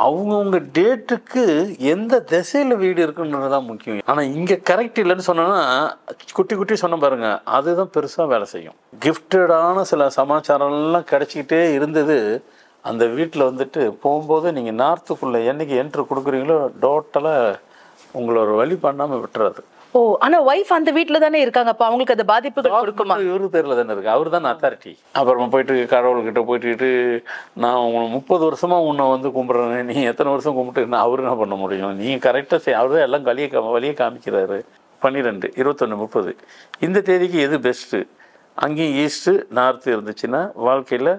அவங்கவுங்க டேட்டுக்கு எந்த திசையில் வீடு இருக்குன்றது தான் முக்கியம். ஆனால் இங்கே கரெக்ட் இல்லைன்னு சொன்னோன்னா குட்டி குட்டி சொன்ன பாருங்க, அதுதான் பெருசாக வேலை செய்யும். கிஃப்டடான சில சமாச்சாரம்லாம் கிடச்சிக்கிட்டே இருந்தது. அந்த வீட்டில் வந்துட்டு போகும்போது நீங்கள் நார்த்துக்குள்ளே என்றைக்கு என்ட்ரு கொடுக்குறீங்களோ டோட்டலாக உங்களை ஒரு வழி பண்ணாமல் விட்டுறாது. ஓ, ஆனா வைஃப் அந்த வீட்ல தானே இருக்காங்க, அப்ப அவங்களுக்கு அந்த பாதிப்புகள் கொடுக்குமா? இவரு பேர்ல தானே இருக்கு, அவர் தான் அத்தாரிட்டி. அப்புறமா போயிட்டு கடவுள்கிட்ட போயிட்டு நான் உங்களை 30 வருஷமா உன்னை வந்து கும்பிட்றேன், நீ எத்தனை வருஷம் கும்பிட்டு அவரு என்ன பண்ண முடியும், நீங்கள் கரெக்டாக அவரு தான் எல்லாம் வழியை காமிக்கிறாரு. 12, 21, 30 இந்த தேதிக்கு எது பெஸ்ட்டு? அங்கேயும் ஈஸ்ட்டு நார்த்து இருந்துச்சுன்னா வாழ்க்கையில்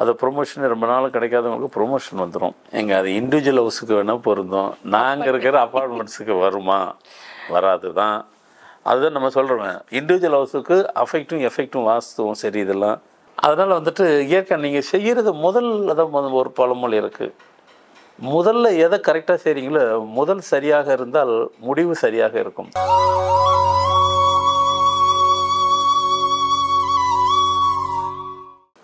அது ப்ரொமோஷன் ரொம்ப நாள் கிடைக்காதவங்களுக்கு ப்ரொமோஷன் வந்துடும். எங்கள் அது இண்டிவிஜுவல் ஹவுஸுக்கு வேணால் பொருந்தும், நாங்கள் இருக்கிற அப்பார்ட்மெண்ட்ஸுக்கு வருமா? வராது தான். அதுதான் நம்ம சொல்கிறோம், இண்டிவிஜுவல் ஹவுஸுக்கு அஃபெக்டும் எஃபெக்டும் வாஸ்துவும் சரி இதெல்லாம். அதனால் வந்துட்டு இயற்கை நீங்கள் செய்கிறது அதான் ஒரு பழமொழி இருக்குது, முதல்ல எதை கரெக்டாக செய்கிறீங்களோ முதல் சரியாக இருந்தால் முடிவு சரியாக இருக்கும்.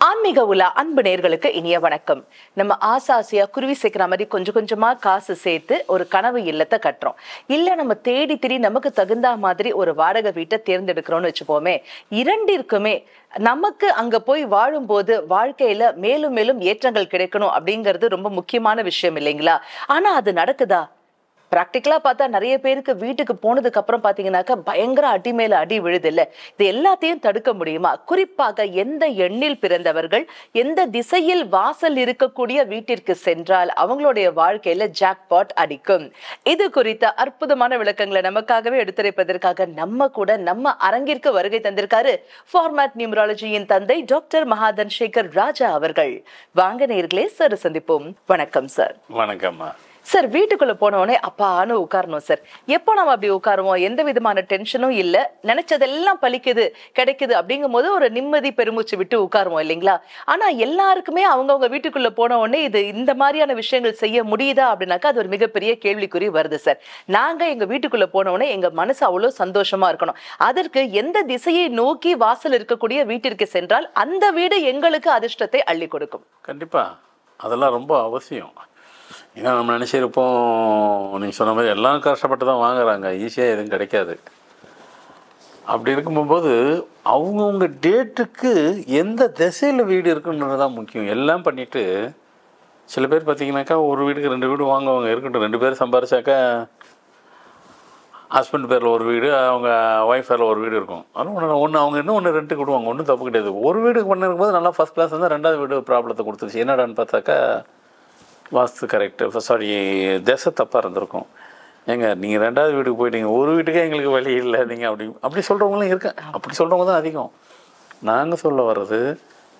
ஆன்மீக உலா அன்பு நேயர்களுக்கு இனிய வணக்கம். நம்ம ஆசாசியா குருவி சேர்க்கிற மாதிரி கொஞ்சம் கொஞ்சமா காசு சேர்த்து ஒரு கனவு இல்லத்தை கட்டுறோம். இல்ல நம்ம தேடி தேடி நமக்கு தகுந்த மாதிரி ஒரு வாடகை வீட்டை தேர்ந்தெடுக்கிறோம்னு வச்சுப்போமே. இரண்டிற்குமே நமக்கு அங்க போய் வாழும்போது வாழ்க்கையில மேலும் மேலும் ஏற்றங்கள் கிடைக்கணும் அப்படிங்கிறது ரொம்ப முக்கியமான விஷயம் இல்லைங்களா? ஆனா அது நடக்குதா? பிராக்டிக்கலா பார்த்தா நிறைய பேருக்கு வீட்டுக்கு போனதுக்கு அப்புறம் பாத்தீங்கன்னாக்கா பயங்கர அடி மேல அடி விழுது இல்ல. இது எல்லாத்தையும் தடுக்க முடியுமா? குறிப்பாக எந்த எண்ணில் பிறந்தவர்கள் எந்த திசையில் வாசல் இருக்கக்கூடிய வீட்டிற்கு சென்றால் அவங்களுடைய வாழ்க்கையில ஜாக்பாட் அடிக்கும்? இது குறித்த அற்புதமான விளக்கங்களை நமக்காகவே எடுத்துரைப்பதற்காக நம்ம அரங்கிற்கு வருகை தந்திருக்காரு ஃபார்மேட் நியூமராலஜியின் தந்தை டாக்டர் மகாதன் சேகர் ராஜா அவர்கள். வாங்க நேயர்களே, சார் சந்திப்போம். வணக்கம் சார். வணக்கம்மா. சார், வீட்டுக்குள்ள போனோடனே அப்பான்னு உட்காரணும் சார். எப்போ நம்ம அப்படி உட்காருவோம், எந்த விதமான டென்ஷனும் இல்ல, நினைச்சதெல்லாம் பலிக்குது கிடைக்குது அப்படிங்கும் போது ஒரு நிம்மதி பெருமூச்சு விட்டு உட்காருவோம் இல்லைங்களா? ஆனா எல்லாருக்குமே அவங்கவுங்க வீட்டுக்குள்ள போன உடனே இது இந்த மாதிரியான விஷயங்கள் செய்ய முடியுதா அப்படின்னாக்கா அது ஒரு மிகப்பெரிய கேள்விக்குறி வருது சார். நாங்க எங்க வீட்டுக்குள்ள போன உடனே எங்க மனசு அவ்வளவு சந்தோஷமா இருக்கணும். அதற்கு எந்த திசையை நோக்கி வாசல் இருக்கக்கூடிய வீட்டிற்கு சென்றால் அந்த வீடு எங்களுக்கு அதிர்ஷ்டத்தை அள்ளி கொடுக்கும்? கண்டிப்பா அதெல்லாம் ரொம்ப அவசியம். ஏன்னா நம்ம நினச்சிருப்போம், நீங்கள் சொன்ன மாதிரி எல்லாம் கஷ்டப்பட்டு தான் வாங்குறாங்க, ஈஸியாக எதுவும் கிடைக்காது. அப்படி இருக்கும்போது அவங்கவுங்க டேட்டுக்கு எந்த திசையில் வீடு இருக்குன்றது தான் முக்கியம். எல்லாம் பண்ணிவிட்டு சில பேர் பார்த்தீங்கன்னாக்கா ஒரு வீட்டுக்கு 2 வீடு வாங்குவாங்க. இருக்கட்டும், 2 பேர் சம்பாரிச்சாக்கா ஹஸ்பண்ட் பேரில் ஒரு வீடு, அவங்க ஒய்ஃப் பேரில் ஒரு வீடு இருக்கும். ஆனால் ஒன்று அவங்க இன்னும் ஒன்று ரெண்ட்டுக்கு விடுவாங்க, ஒன்றும் தப்பு கிடையாது. ஒரு வீடுக்கு பண்ணிருக்கும் போது நல்லா ஃபஸ்ட் கிளாஸ் இருந்தால் 2வது வீடு ப்ராப்ளத்தை கொடுத்துருச்சு. என்னடான்னு பார்த்தாக்கா வாஸ்து கரெக்டு, சாரி திசை தப்பாக இருந்திருக்கும். ஏங்க நீங்கள் 2வது வீட்டுக்கு போயிட்டீங்க, ஒரு வீட்டுக்கே எங்களுக்கு வழி இல்லை, நீங்கள் அப்படி சொல்கிறவங்களும் இருக்கேன். அப்படி சொல்கிறவங்க தான் அதிகம். நாங்கள் சொல்ல வர்றது,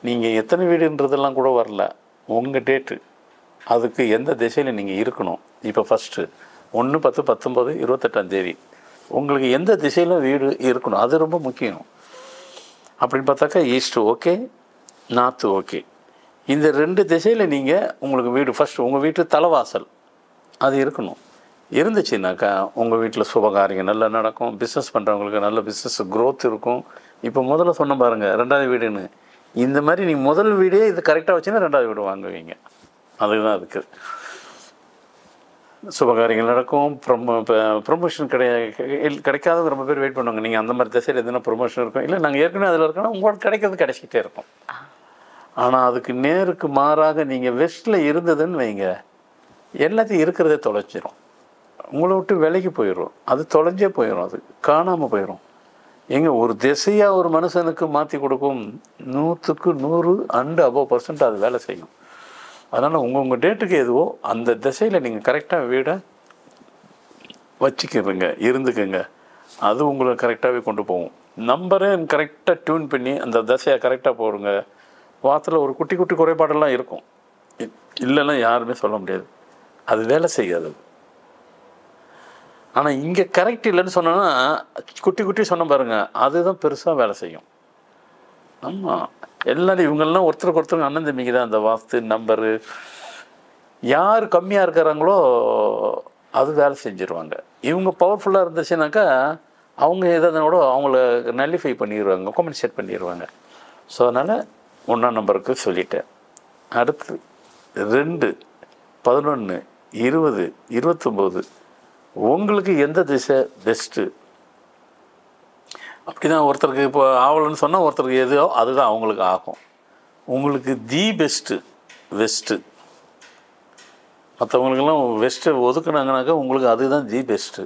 நீங்கள் எத்தனை வீடுன்றதெல்லாம் கூட வரல, உங்கள் டேட்டு அதுக்கு எந்த திசையில் நீங்கள் இருக்கணும். இப்போ ஃபஸ்ட்டு 1, 10, 19, 28ஆம் தேதி உங்களுக்கு எந்த திசையில் வீடு இருக்கணும், அது ரொம்ப முக்கியம். அப்படின்னு பார்த்தாக்கா ஈஸ்ட்டு ஓகே, நார்த்து ஓகே. இந்த 2 திசையில் நீங்கள் உங்களுக்கு வீடு ஃபஸ்ட்டு உங்கள் வீட்டு தலைவாசல் அது இருக்கணும். இருந்துச்சுனாக்கா உங்கள் வீட்டில் சுபகாரியம் நல்லா நடக்கும், பிஸ்னஸ் பண்ணுறவங்களுக்கு நல்ல பிஸ்னஸ் க்ரோத் இருக்கும். இப்போ முதல்ல சொன்ன பாருங்கள் 2வது வீடுன்னு, இந்த மாதிரி நீங்கள் முதல் வீடே இது கரெக்டாக வச்சுன்னா 2வது வீடு வாங்குவீங்க. அதுதான் அதுக்கு சுபகாரியங்கள் நடக்கும். ப்ரொமோஷன் கிடைக்காதவங்க ரொம்ப பேர் வெயிட் பண்ணுவாங்க. நீங்கள் அந்த மாதிரி திசையில் எதுனா ப்ரொமோஷன் இருக்கும், இல்லை நாங்கள் ஏற்கனவே அதில் இருக்கோன்னா உங்களுக்கு கிடைக்கிறது கிடைச்சிக்கிட்டே இருக்கும். ஆனால் அதுக்கு நேருக்கு மாறாக நீங்கள் வெஸ்ட்டில் இருந்ததுன்னு வைங்க, எல்லாத்தையும் இருக்கிறதே தொலைச்சிரும், உங்களை விட்டு விலைக்கு போயிடும், அது தொலைஞ்சே போயிடும், அது காணாமல் போயிடும். எங்கே ஒரு திசையாக ஒரு மனுஷனுக்கு மாற்றி கொடுக்கும், 100க்கு 100 அண்ட் above% அது வேலை செய்யும். அதனால் உங்கள் டேட்டுக்கு எதுவோ அந்த திசையில் நீங்கள் கரெக்டாக வீடை வச்சுக்கிறங்க, இருந்துக்குங்க, அது உங்களை கரெக்டாகவே கொண்டு போகும். நம்பரை கரெக்டாக டியூன் பண்ணி அந்த திசையை கரெக்டாக போடுங்க. வாசலில் ஒரு குட்டி குட்டி குறைபாடெல்லாம் இருக்கும், இல்லைன்னா யாருமே சொல்ல முடியாது, அது வேலை செய்யாது. ஆனால் இங்கே கரெக்ட் இல்லைன்னு சொன்னோன்னா குட்டி குட்டி சொன்ன பாருங்கள், அதுதான் பெருசாக வேலை செய்யும். ஆமாம், எல்லாரும் இவங்கெல்லாம் ஒருத்தருக்கு ஒருத்தருக்கு அண்ணன் தம்பிக்கு தான் அந்த வாஸ்து நம்பரு. யார் கம்மியாக இருக்கிறாங்களோ அது வேலை செஞ்சுருவாங்க. இவங்க பவர்ஃபுல்லாக இருந்துச்சுனாக்கா அவங்க எதாவது கூட அவங்கள நல்லிஃபை பண்ணிடுவாங்க, காம்பன்சேட் பண்ணிடுவாங்க. ஸோ அதனால் 1ஆம் நம்பருக்கு சொல்லிட்டேன். அடுத்து 2, 11, 20, 29 உங்களுக்கு எந்த திசை பெஸ்ட்டு? அப்படி தான் ஒருத்தருக்கு இப்போ ஆகலன்னு சொன்னால் ஒருத்தருக்கு எதோ அதுதான் அவங்களுக்கு ஆகும். உங்களுக்கு தி பெஸ்ட்டு வெஸ்ட்டு. மற்றவங்களுக்கெல்லாம் வெஸ்ட்டை ஒதுக்குனாங்கனாக்கா உங்களுக்கு அதுதான் தி பெஸ்ட்டு.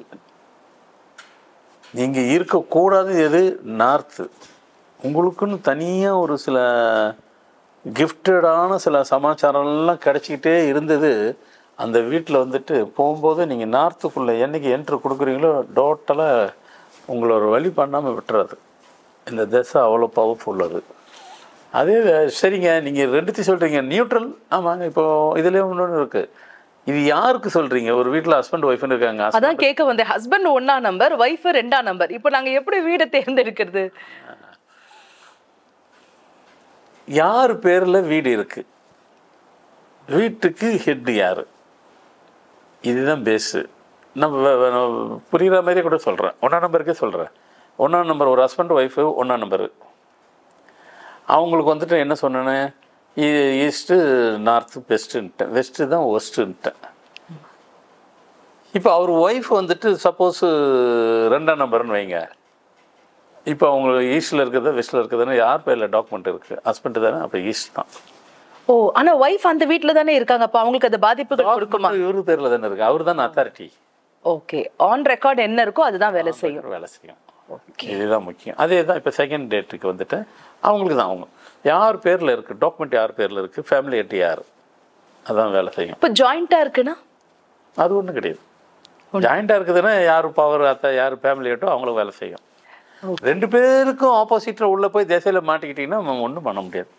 நீங்கள் இருக்கக்கூடாது எது? நார்த்து. உங்களுக்குன்னு தனியாக ஒரு சில கிஃப்டடான சில சமாச்சாரம்லாம் கிடச்சிக்கிட்டே இருந்தது. அந்த வீட்டில் வந்துட்டு போகும்போது நீங்கள் நார்த்துக்குள்ளே என்றைக்கு என்ட்ரு கொடுக்குறீங்களோ டோட்டலாக உங்களை ஒரு வழி பண்ணாமல் விட்டுறாது. இந்த திசை அவ்வளோ பவர்ஃபுல் அது. அதே சரிங்க, நீங்கள் ரெண்டுத்தையும் சொல்கிறீங்க நியூட்ரல். ஆமாங்க, இப்போது இதுலேயே ஒன்று இருக்குது. இது யாருக்கு சொல்கிறீங்க? ஒரு வீட்டில் ஹஸ்பண்ட் ஒய்ஃப்னு இருக்காங்க. அதான் கேட்க வந்தேன். ஹஸ்பண்ட் 1ஆம் நம்பர், ஒய்ஃப் 2ஆம் நம்பர். இப்போ நாங்கள் எப்படி வீடை தேர்ந்தெடுக்கிறது? யார் பேரில் வீடு இருக்குது, வீட்டுக்கு ஹெட்டு யார், இதுதான் பேஸு. நம்ம புரிகிற மாதிரியே கூட சொல்கிறேன். 1ஆம் நம்பருக்கே சொல்கிறேன். 1ஆம் நம்பர் ஒரு ஹஸ்பண்ட் ஒய்ஃபு 1ஆம் நம்பரு. அவங்களுக்கு வந்துட்டு என்ன சொன்னேன்னு, ஈஸ்ட்டு நார்த்து பெஸ்ட்டுன்ட்டேன், வெஸ்ட்டு தான் ஒஸ்ட்டுன்ட்டேன். இப்போ அவர் ஒய்ஃப் வந்துட்டு சப்போஸு 2ஆம் நம்பர்னு வைங்க. இப்போ அவங்க ஈஸ்ட்டில் இருக்கிறதா வெஸ்ட்டில் இருக்கிறதுன்னு யார் பேரில் டாக்குமெண்ட் இருக்குது? ஹஸ்பண்டு தானே, அப்போ ஈஸ்ட் தான். ஓ, ஆனால் ஒய்ஃப் அந்த வீட்டில் தானே இருக்காங்க. அப்போ அவங்களுக்கு அது பாதிப்புகள் கொடுக்குமா? இவரு பேரில் தானே இருக்குது, அவர் தான் அத்தாரிட்டி. ஓகே, ஆன் ரெக்கார்ட் என்ன இருக்கோ அதுதான் வேலை செய்யும். இதுதான் முக்கியம். அதே தான் இப்போ செகண்ட் டேட்டுக்கு வந்துட்டு அவங்களுக்கு தான் அவங்க யார் பேரில் இருக்குது, டாக்குமெண்ட் யார் பேரில் இருக்குது, ஃபேமிலி ஹெட் யார், அதான் வேலை செய்யும். இப்போ ஜாயிண்ட்டாக இருக்குன்னா அது ஒன்றும் கிடையாது. ஜாயிண்ட்டாக இருக்குதுன்னா யார் பவர் அத்தை யார் ஃபேமிலி ஹெட்டோ அவங்களும் வேலை செய்யும். 2 பேருக்கும் ஆப்போசிட்டில் உள்ளே போய் திசையில் மாட்டிக்கிட்டிங்கன்னா நம்ம ஒன்றும் பண்ண முடியாது.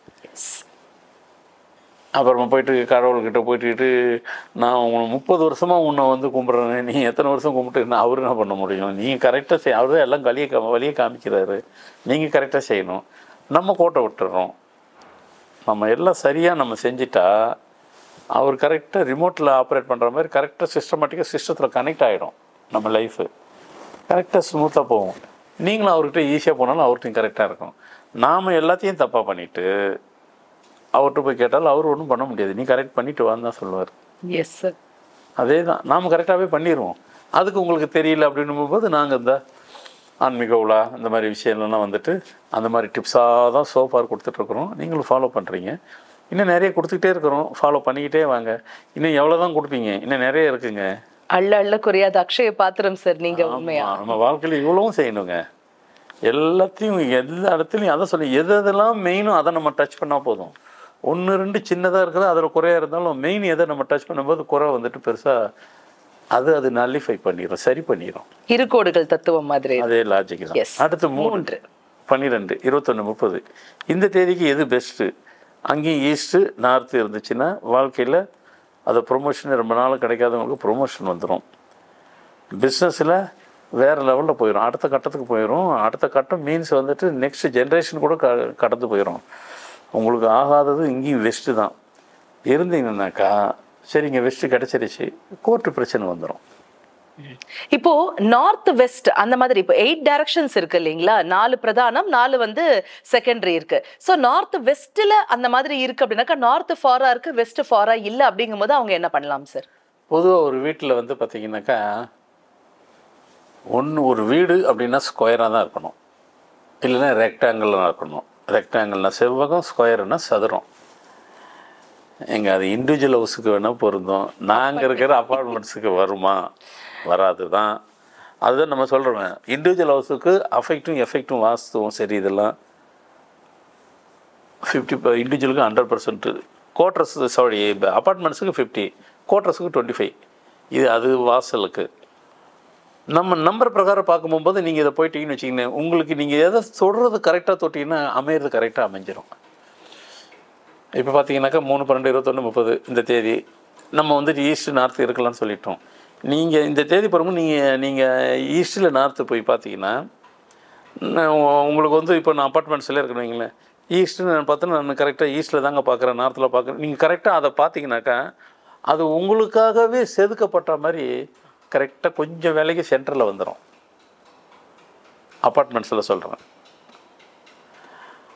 அப்புறமா போயிட்டு கடவுள்கிட்ட போயிட்டு நான் உங்களை 30 வருஷமாக உன்னை வந்து கும்பிட்றேன், நீ எத்தனை வருஷம் கும்பிட்டு அவர் என்ன பண்ண முடியும்? நீங்கள் கரெக்டாக செய், அவர் தான் எல்லாம் வழியை காமிக்கிறாரு, நீங்கள் கரெக்டாக செய்யணும். நம்ம கோட்டை விட்டுறோம். நம்ம எல்லாம் சரியாக நம்ம செஞ்சிட்டா அவர் கரெக்டாக ரிமோட்டில் ஆப்ரேட் பண்ணுற மாதிரி கரெக்டாக சிஸ்டமேட்டிக்காக சிஸ்டத்தில் கனெக்ட் ஆகிடும். நம்ம லைஃபு கரெக்டாக ஸ்மூத்தாக போகும். நீங்களும் அவர்கிட்ட ஈஸியாக போனாலும் அவர்கிட்டையும் கரெக்டாக இருக்கும். நாம் எல்லாத்தையும் தப்பாக பண்ணிவிட்டு அவர்கிட்ட போய் கேட்டாலும் அவர் ஒன்றும் பண்ண முடியாது. நீ கரெக்ட் பண்ணிட்டு வான்னு தான் சொல்லுவார். எஸ் சார், அதே தான் நாம் கரெக்டாகவே பண்ணிடுவோம். அதுக்கு உங்களுக்கு தெரியல அப்படின்னு போது நாங்கள் இந்த ஆன்மீக உலா இந்த மாதிரி விஷயம்லாம் வந்துட்டு அந்த மாதிரி டிப்ஸாக தான் சோஃபார் கொடுத்துட்ருக்குறோம். நீங்களும் ஃபாலோ பண்ணுறீங்க. இன்னும் நிறைய கொடுத்துக்கிட்டே இருக்கிறோம். ஃபாலோ பண்ணிக்கிட்டே வாங்க. இன்னும் எவ்வளோ தான் கொடுப்பீங்க, இன்னும் நிறைய இருக்குங்க. அள்ள குறையாத அக்ஷய பாத்திரம் சார் நீங்கள். உண்மையா நம்ம வாழ்க்கையில் இவ்வளவும் செய்யணுங்க. எல்லாத்தையும் எல்லா இடத்துலையும் அதான் சொல்லி எதெல்லாம் மெயினும் அதை நம்ம டச் பண்ணால் போதும். 1, 2 சின்னதாக இருக்குது, அதில் குறையாக இருந்தாலும் மெயின் எதை நம்ம டச் பண்ணும்போது குறை வந்துட்டு பெருசாக அது நல்லிஃபை பண்ணிடும், சரி பண்ணிடும். இருகோடுகள் தத்துவம் மாதிரி அதே லாஜிக் தான். அடுத்து 3, 12, 21, 30 இந்த தேதிக்கு எது பெஸ்ட்டு? அங்கேயும் ஈஸ்ட்டு நார்த்து இருந்துச்சுன்னா வாழ்க்கையில் அது ப்ரொமோஷன் ரொம்ப நாள் கிடைக்காதவங்களுக்கு ப்ரொமோஷன் வந்துடும். பிஸ்னஸில் வேறு லெவலில் போயிடும், அடுத்த கட்டத்துக்கு போயிடும். அடுத்த கட்டம் மீன்ஸ் வந்துட்டு நெக்ஸ்ட் ஜென்ரேஷன் கூட கடந்து போயிடும். உங்களுக்கு ஆகாதது இங்கேயும் வெஸ்ட்டு தான் இருந்தீங்கன்னாக்கா சரிங்க, வெஸ்ட்டு கிடச்சிருச்சு, கோர்ட்டு பிரச்சனை வந்துடும். இப்போ நார்த் வெஸ்ட் அந்த மாதிரி இப்போ 8 டைரக்ஷன்ஸ் இருக்கு இல்லைங்களா? 4 பிரதானம், 4 வந்து செகண்டரி இருக்கு. ஸோ நார்த் வெஸ்ட்ல அந்த மாதிரி இருக்கு அப்படின்னாக்கா நார்த் ஃபாரா இருக்கு, வெஸ்ட் ஃபாரா இல்லை அப்படிங்கும் போது அவங்க என்ன பண்ணலாம் சார்? பொதுவாக ஒரு வீட்டில் வந்து பார்த்தீங்கன்னாக்கா ஒரு வீடு அப்படின்னா ஸ்கொயராக தான் இருக்கணும், இல்லைன்னா ரெக்டாங்கிளாக இருக்கணும். ரெக்டாங்கிள்னா செவ்வகம், ஸ்கொயர்னா சதுரம். அது இண்டிவிஜுவல் ஹவுஸுக்கு வேணால் பொருந்தும், நாங்கள் இருக்கிற அப்பார்ட்மெண்ட்ஸுக்கு வருமா? வராது தான். அதுதான் நம்ம சொல்கிறோம். இண்டிவிஜுவல் ஹவுஸுக்கு எஃபெக்டும் வாஸ்துவும் சரி, இதெல்லாம் 50 இண்டிவிஜுவலுக்கு 100%, குவார்ட்டர்ஸ் அப்பார்ட்மெண்ட்ஸுக்கு 50, குவார்ட்டர்ஸுக்கு 25. அது வாசலுக்கு. நம்ம நம்பர் பிரகாரம் பார்க்கும்போது நீங்கள் இதை போயிட்டீங்கன்னு வச்சிங்கன்னா உங்களுக்கு நீங்கள் எதை சொல்கிறது கரெக்டாக தொட்டிங்கன்னா அமையிறது கரெக்டாக அமைஞ்சிடும். இப்போ பார்த்தீங்கன்னாக்கா 3, 12, 21, 30 இந்த தேதி நம்ம வந்துட்டு ஈஸ்ட்டு நார்த்து இருக்கலாம்னு சொல்லிட்டோம். நீங்கள் இந்த தேதி பிறகு நீங்கள் ஈஸ்ட்டில் நார்த்து போய் பார்த்தீங்கன்னா உங்களுக்கு வந்து இப்போ நான் அப்பார்ட்மெண்ட்ஸில் இருக்கணும் வைங்களேன், ஈஸ்ட்டுன்னு நான் பார்த்தோன்னா நான் கரெக்டாக ஈஸ்ட்டில் தாங்க பார்க்குறேன், நார்த்தில் பார்க்குறேன். நீங்கள் கரெக்டாக அதை பார்த்தீங்கன்னாக்கா அது உங்களுக்காகவே செதுக்கப்பட்ட மாதிரி கரெக்டாக கொஞ்சம் வேலைக்கு சென்டரில் வந்துடும். அப்பார்ட்மெண்ட்ஸில் சொல்கிறேன்.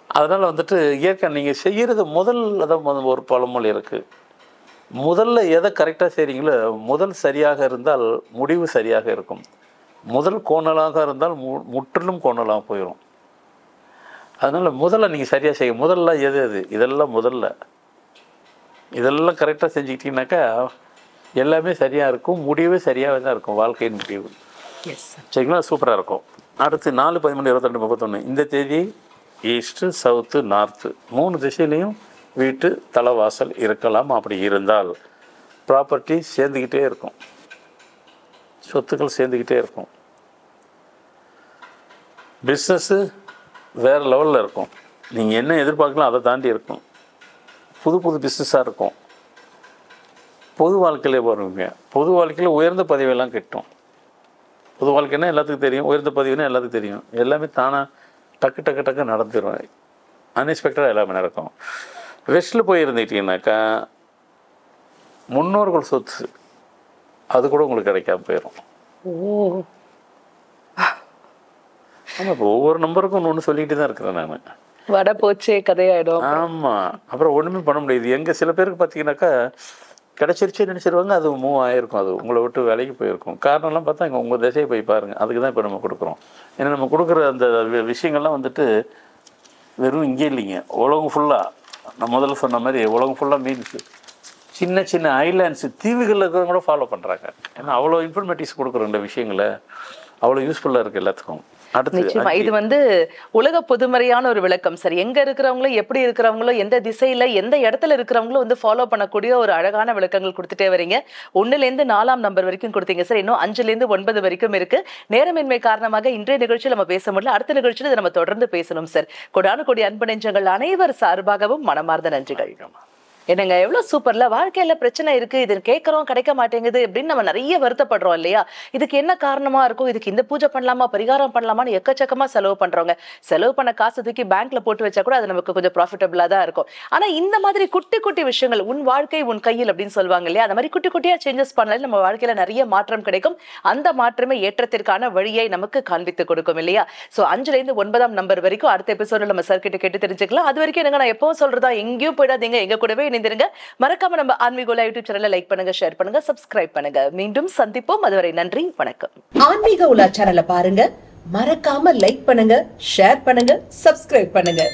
அதனால் வந்துட்டு இயற்கை நீங்கள் செய்கிறது முதல் அதான் ஒரு பழமொழி இருக்குது, முதல்ல எதை கரெக்டாக செய்கிறீங்களோ முதல் சரியாக இருந்தால் முடிவு சரியாக இருக்கும். முதல் கோணலாக இருந்தால் முற்றிலும் கோணலாக போயிடும். அதனால் முதல்ல நீங்கள் சரியாக செய்ய முதல்ல எது இதெல்லாம் இதெல்லாம் கரெக்டாக செஞ்சுக்கிட்டீங்கன்னாக்கா எல்லாமே சரியாக இருக்கும். முடிவு சரியாக தான் இருக்கும். வாழ்க்கையின் முடிவு சரிங்களா? சூப்பராக இருக்கும். அடுத்து 4, 13, 22, 31 இந்த தேதி ஈஸ்ட்டு, சவுத்து, நார்த்து 3 திசையிலையும் வீட்டு தலைவாசல் இருக்கலாம். அப்படி இருந்தால் ப்ராப்பர்ட்டி சேர்ந்துக்கிட்டே இருக்கும், சொத்துக்கள் சேர்ந்துக்கிட்டே இருக்கும். பிஸ்னஸ்ஸு வேறு லெவலில் இருக்கும். நீங்கள் என்ன எதிர்பார்க்கலாம் அதை தாண்டி இருக்கும். புது பிஸ்னஸாக இருக்கும். பொது வாழ்க்கையிலே போகிறவங்க பொது வாழ்க்கையில் உயர்ந்த பதவியெல்லாம் கிட்டும். பொது வாழ்க்கைன்னா எல்லாத்துக்கும் தெரியும், உயர்ந்த பதவினா எல்லாத்துக்கும் தெரியும். எல்லாமே தானாக டக்கு நடந்துடும். அன்எக்ஸ்பெக்டடாக எல்லாமே நடக்கும். வெஸ்ட்டில் போய் இருந்துக்கிட்டிங்கனாக்கா முன்னோர்கள் சொத்து அது கூட உங்களுக்கு கிடைக்காம போயிடும். ஆமாம், இப்போ ஒவ்வொரு நம்பருக்கும் ஒன்று சொல்லிக்கிட்டு தான் இருக்கிறேன் நான். வட போச்சே கதையாயிடும். ஆமாம், அப்புறம் ஒன்றுமே பண்ண முடியாது. எங்கள் சில பேருக்கு பார்த்தீங்கன்னாக்கா கிடச்சிருச்சு நினச்சிருவாங்க, அது மூவ் ஆகிருக்கும், அது உங்களை விட்டு வேலைக்கு போயிருக்கும். காரணம்லாம் பார்த்தா இங்கே உங்கள் திசையை போய் பாருங்கள். அதுக்கு தான் இப்போ நம்ம கொடுக்குறோம். ஏன்னா நம்ம கொடுக்குற அந்த விஷயங்கள்லாம் வந்துட்டு வெறும் இங்கே இல்லைங்க, உலகம் ஃபுல்லாக. நான் முதல்ல சொன்ன மாதிரி உலகம் ஃபுல்லாக மீன்ஸ் சின்ன ஐலாண்ட்ஸு தீவுகளில் இருக்கிறவங்க கூட ஃபாலோ பண்ணுறாங்க. ஏன்னா அவ்வளோ இன்ஃபர்மேட்டிவ்ஸ் கொடுக்குறோம். இந்த விஷயங்களை அவ்வளோ யூஸ்ஃபுல்லாக இருக்குது எல்லாத்துக்கும். நிச்சயமா இது உலக பொதுமறையான ஒரு விளக்கம் சார். எங்க இருக்கிறவங்களும் எப்படி இருக்கிறவங்களோ எந்த திசையில எந்த இடத்துல இருக்கிறவங்களும் ஃபாலோ பண்ணக்கூடிய ஒரு அழகான விளக்கங்கள் கொடுத்துட்டே வரீங்க. 1லேருந்து 4ஆம் நம்பர் வரைக்கும் கொடுத்தீங்க சார். இன்னும் 5லேருந்து 9 வரைக்கும் இருக்கு. நேரமின்மை காரணமாக இன்றைய நிகழ்ச்சியில் நம்ம பேச முடியல. அடுத்த நிகழ்ச்சியில் இதை நம்ம தொடர்ந்து பேசணும் சார். கொடான கொடி அன்பு நெஞ்சங்கள் அனைவர் சார்பாகவும் மனமார்ந்த நன்றிகள். என்னங்க எவ்வளவு சூப்பர்ல. வாழ்க்கையில பிரச்சனை இருக்கு, இது கேட்கறோம் கிடைக்க மாட்டேங்குது அப்படின்னு நம்ம நிறைய வருத்தப்படுறோம் இல்லையா? இதுக்கு என்ன காரணமா இருக்கும், இதுக்கு இந்த பூஜை பண்ணலாமா, பரிகாரம் பண்ணலாமான்னு எக்கச்சக்கமா செலவு பண்றோங்க. செலவு பண்ண காசு தூக்கி பேங்க்ல போட்டு வச்சா கூட அது நமக்கு கொஞ்சம் ப்ராஃபிட்டபிளா தான் இருக்கும். ஆனா இந்த மாதிரி குட்டி விஷயங்கள், உன் வாழ்க்கை உன் கையில் அப்படின்னு சொல்லுவாங்க இல்லையா? அந்த மாதிரி குட்டியா சேஞ்சஸ் பண்ணாலும் நம்ம வாழ்க்கையில நிறைய மாற்றம் கிடைக்கும். அந்த மாற்றமே ஏற்றத்திற்கான வழியை நமக்கு காண்பித்து கொடுக்கும் இல்லையா? சோ 5லேருந்து 9ஆம் நம்பர் வரைக்கும் அடுத்த எபிசோட்ல நம்ம சார் கிட்ட கேட்டு தெரிஞ்சுக்கலாம். அது வரைக்கும் என்னங்க நான் எப்பவும் சொல்றதா, எங்கேயும் போயிடாதீங்க, எங்க கூடவே மறக்காம நம்ம ஆன்மீக யூடியூப் சேனலை லைக் பண்ணுங்க, ஷேர் பண்ணுங்க, சப்ஸ்கிரைப் பண்ணுங்க. மீண்டும் சந்திப்போம். அதுவரை நன்றி, வணக்கம். ஆன்மீக உலா சேனலை பாருங்க, மறக்காம லைக் பண்ணுங்க, ஷேர் பண்ணுங்க, சப்ஸ்கிரைப் பண்ணுங்க.